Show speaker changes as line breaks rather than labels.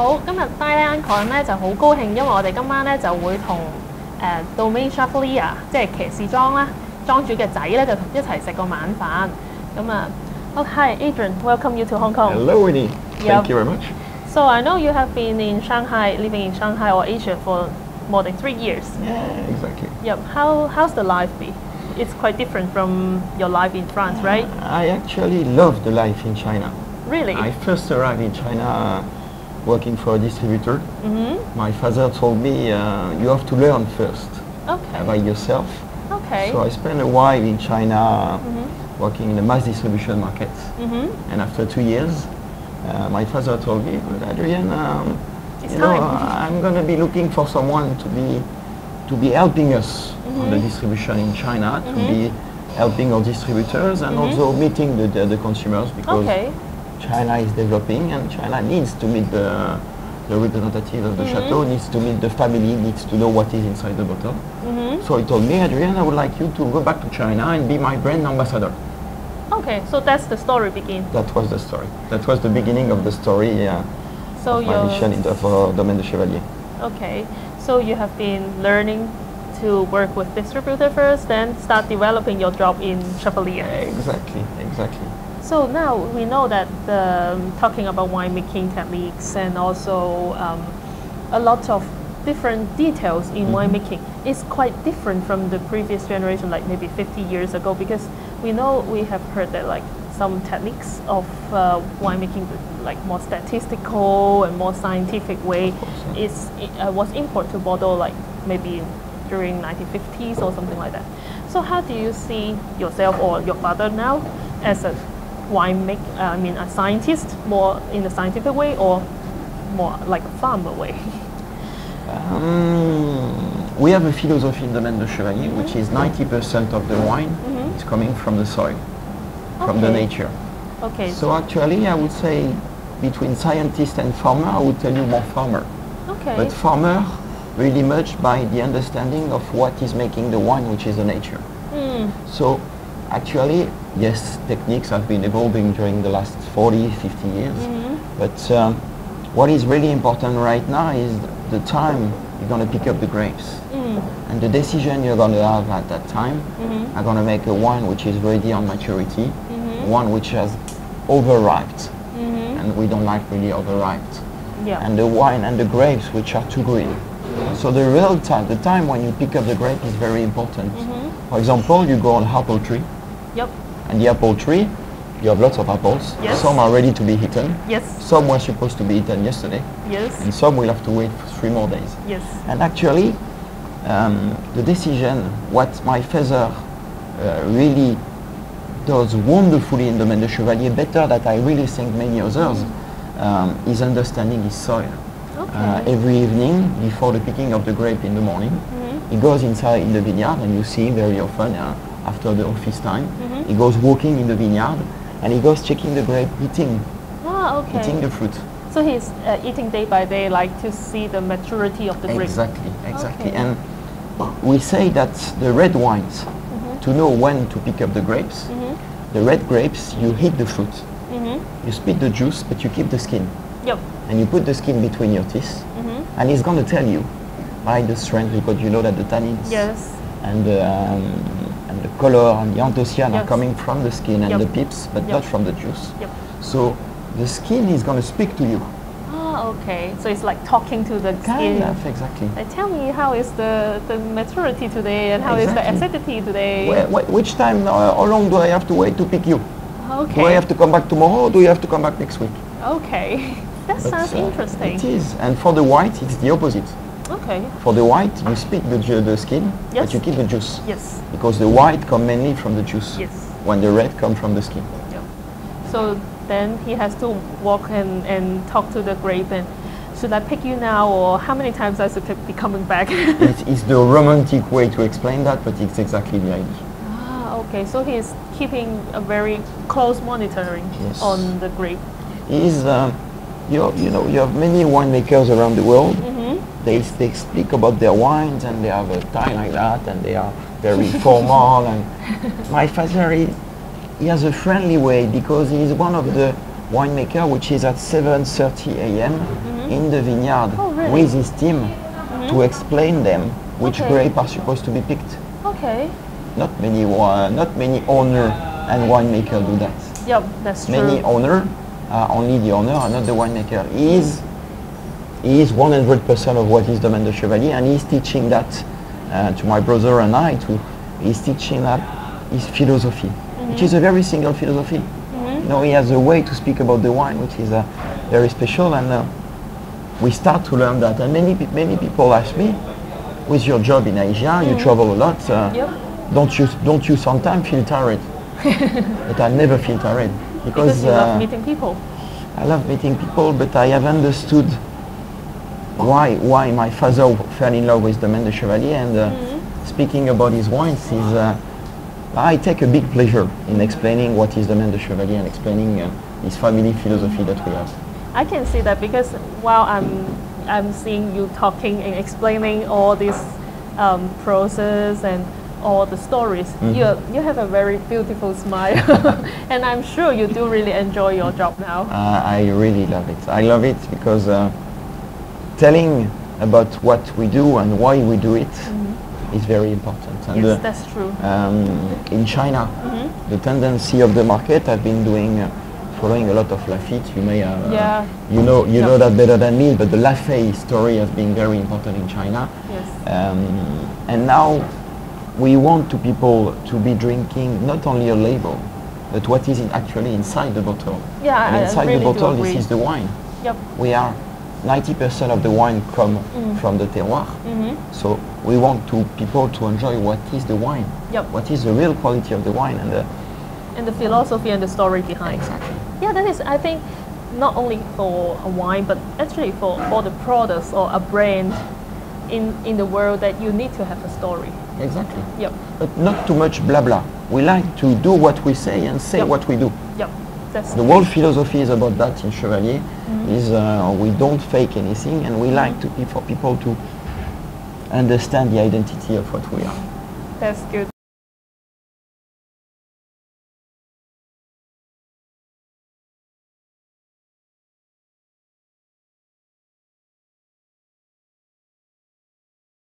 好，今日低呢講咧就好高興，因為我哋今晚咧就會同Domaine Chevalier 即係騎士莊啦，莊主嘅仔咧就一齊食個晚飯。咁啊，哦 Hi Adrien, welcome you to Hong Kong.
Hello, Winnie. Thank you very much.
So I know you have been in Shanghai, living in Shanghai or Asia for more than 3 years.
Yeah, exactly.
Yep. How's the life be? It's quite different from your life in France, right?
I actually love the life in China.
Really?
I first arrived in China working for a distributor. My father told me you have to learn first by yourself.
Okay.
So I spent a while in China working in the mass distribution market. And after 2 years, my father told me, Adrien, I'm going to be looking for someone to be helping us on the distribution in China, to be helping our distributors and also meeting the consumers, because China is developing and China needs to meet the representative of the chateau, needs to meet the family, needs to know what is inside the bottle. So he told me, Adrien, I would like you to go back to China and be my brand ambassador.
Okay, so that's the story begin.
That was the story. That was the beginning of the story
so
of my mission for Domaine de Chevalier.
Okay, so you have been learning to work with distributor first, then start developing your job in Chevalier.
Exactly, exactly.
So now we know that talking about winemaking techniques and also a lot of different details in winemaking is quite different from the previous generation, like maybe 50 years ago, because we know we have heard that like some techniques of winemaking, like more statistical and more scientific way, was imported to Bordeaux like maybe during 1950s or something like that. So how do you see yourself or your father now as a a scientist, more in a scientific way or more like a farmer way?
We have a philosophy in Domaine de Chevalier, which is 90% of the wine is coming from the soil, from the nature.
Okay.
So actually, I would say between scientist and farmer, I would tell you more farmer.
Okay.
But farmer really much by the understanding of what is making the wine, which is the nature. So actually, yes, techniques have been evolving during the last 40, 50 years. But what is really important right now is the time you're going to pick up the grapes. And the decision you're going to have at that time are going to make a wine which is ready on maturity, one which has overripe. And we don't like really overripe. And the wine and the grapes which are too green. So the real time, the time when you pick up the grape is very important. For example, you go on apple tree. And the apple tree, you have lots of apples. Some are ready to be eaten. Some were supposed to be eaten yesterday. And some will have to wait for 3 more days. And actually, the decision, what my father really does wonderfully in Domaine de Chevalier, better than I really think many others, is understanding his soil. Every evening, before the picking of the grape in the morning, he goes inside in the vineyard, and you see him very often after the office time. He goes walking in the vineyard, and he goes checking the grape, eating the fruit.
So he's eating day by day, like to see the maturity of the grape.
Exactly, exactly. And we say that the red wines, to know when to pick up the grapes, the red grapes, you heat the fruit. You spit the juice, but you keep the skin. And you put the skin between your teeth, and it's going to tell you by the strength, because you know that the tannins and the color and the anthocyans are coming from the skin and the pips, but not from the juice. So the skin is going to speak to you.
Okay. So it's like talking to the
Kind
skin.
of, exactly.
Tell me, how is the maturity today, and how is the acidity today?
Which time, how long do I have to wait to pick you?
Okay.
Do I have to come back tomorrow, or do you have to come back next week?
Okay. That sounds interesting.
It is. And for the white, it's the opposite.
Okay.
For the white, you spit the skin, but you keep the juice. Because the white come mainly from the juice, when the red come from the skin.
So then he has to walk and talk to the grape, and should I pick you now, or how many times I should be coming back?
It's the romantic way to explain that, but it's exactly the idea.
Okay, so he's keeping a very close monitoring on the grape.
He's, you have many winemakers around the world. They speak about their wines, and they have a tie like that, and they are very formal. And my father, he has a friendly way, because he is one of the winemaker which is at 7:30 a.m. in the vineyard
really?
with his team to explain them which grape are supposed to be picked.
Okay.
Not many owner and winemaker do that.
Yep, that's true.
Many owner are only the owner and not the winemaker. He is 100% of what is Domaine de Chevalier, and he's teaching that to my brother and I. He's teaching that his philosophy, which is a very single philosophy. You know, he has a way to speak about the wine which is very special, and we start to learn that. And many people ask me, with your job in Asia, you travel a lot. Don't you sometimes feel tired? But I never feel tired
because you love meeting people.
I love meeting people, but I have understood why my father fell in love with Domaine de Chevalier, and speaking about his wines is I take a big pleasure in explaining what is Domaine de Chevalier and explaining his family philosophy that we have.
I can see that because while I'm seeing you talking and explaining all this process and all the stories, you have a very beautiful smile, and I'm sure you do really enjoy your job now.
I really love it. I love it because telling about what we do and why we do it is very important. And
yes, that's true.
In China, the tendency of the market, I've been following a lot of Lafite. You may you know that better than me, but the Lafite story has been very important in China.
Yes.
And now we want people to be drinking not only a label, but what is actually inside the bottle.
Yeah,
and inside
really
the bottle,
this
is the wine.
Yep.
We are 90% of the wine come from the terroir. So we want people to enjoy what is the wine.
Yep.
What is the real quality of the wine
and the philosophy and the story behind.
Exactly.
Yeah, that is, I think, not only for a wine, but actually for the products or a brand in the world, that you need to have a story.
Exactly.
Yep.
But not too much blah blah. We like to do what we say and say what we do.
Yep. That's
the whole philosophy is about that in Chevalier. Is we don't fake anything, and we like for people to understand the identity of what we are.
That's good.